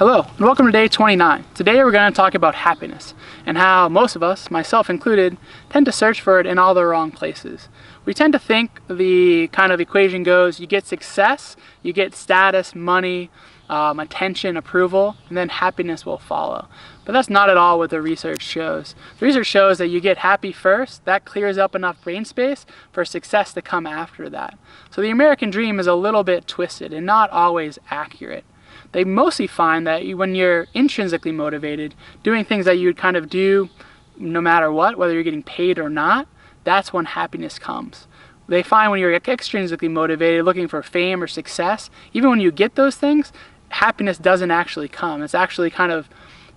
Hello, and welcome to day 29. Today we're going to talk about happiness and how most of us, myself included, tend to search for it in all the wrong places. We tend to think the kind of equation goes, you get success, you get status, money, attention, approval, and then happiness will follow. But that's not at all what the research shows. The research shows that you get happy first, that clears up enough brain space for success to come after that. So the American dream is a little bit twisted and not always accurate. They mostly find that when you're intrinsically motivated, doing things that you would kind of do no matter what, whether you're getting paid or not, that's when happiness comes. They find when you're extrinsically motivated, looking for fame or success, even when you get those things, happiness doesn't actually come. It's actually kind of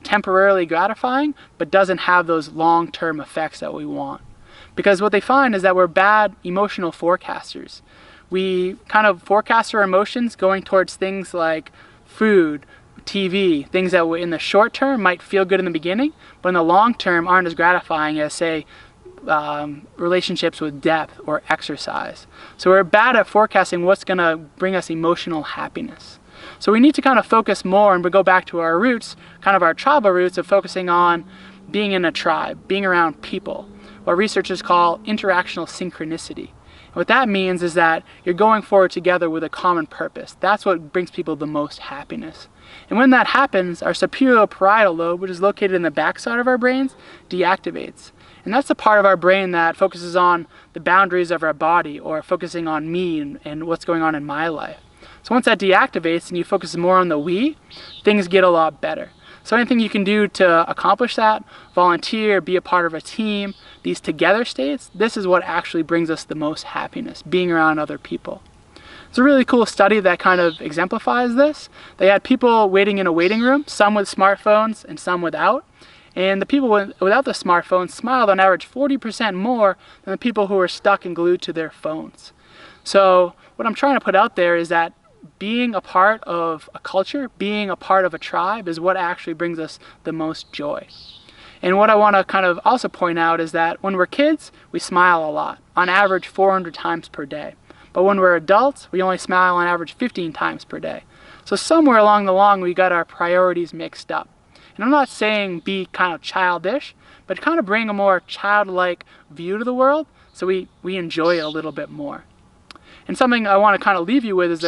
temporarily gratifying, but doesn't have those long-term effects that we want. Because what they find is that we're bad emotional forecasters. We kind of forecast our emotions going towards things like food, TV, things that in the short term might feel good in the beginning, but in the long term aren't as gratifying as, say, relationships with depth or exercise. So we're bad at forecasting what's going to bring us emotional happiness. So we need to kind of focus more, and we go back to our roots, kind of our tribal roots of focusing on being in a tribe, being around people, what researchers call interactional synchronicity. What that means is that you're going forward together with a common purpose. That's what brings people the most happiness. And when that happens, our superior parietal lobe, which is located in the backside of our brains, deactivates. And that's the part of our brain that focuses on the boundaries of our body, or focusing on me and what's going on in my life. So once that deactivates and you focus more on the we, things get a lot better. So anything you can do to accomplish that, volunteer, be a part of a team, these together states, this is what actually brings us the most happiness, being around other people. It's a really cool study that kind of exemplifies this. They had people waiting in a waiting room, some with smartphones and some without. And the people without the smartphones smiled on average 40% more than the people who were stuck and glued to their phones. So what I'm trying to put out there is that being a part of a culture, being a part of a tribe is what actually brings us the most joy. And what I want to kind of also point out is that when we're kids, we smile a lot, on average 400 times per day. But when we're adults, we only smile on average 15 times per day. So somewhere along the line, we got our priorities mixed up. And I'm not saying be kind of childish, but kind of bring a more childlike view to the world so we enjoy it a little bit more. And something I want to kind of leave you with is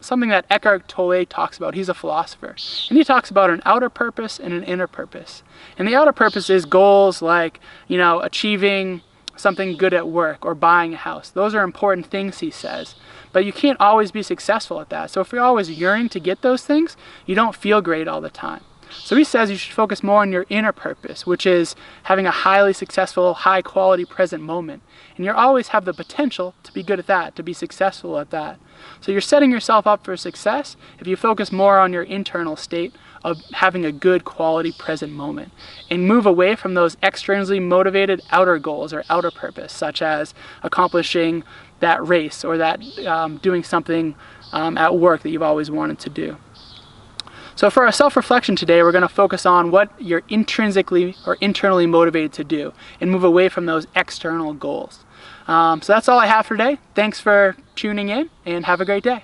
something that Eckhart Tolle talks about. He's a philosopher. And he talks about an outer purpose and an inner purpose. And the outer purpose is goals like, achieving something good at work or buying a house. Those are important things, he says. But you can't always be successful at that. So if you're always yearning to get those things, you don't feel great all the time. So he says you should focus more on your inner purpose, which is having a highly successful, high quality present moment. And you always have the potential to be good at that, to be successful at that. So you're setting yourself up for success if you focus more on your internal state of having a good quality present moment and move away from those externally motivated outer goals or outer purpose, such as accomplishing that race or that doing something at work that you've always wanted to do. So for our self-reflection today, we're going to focus on what you're intrinsically or internally motivated to do and move away from those external goals. So that's all I have for today. Thanks for tuning in and have a great day.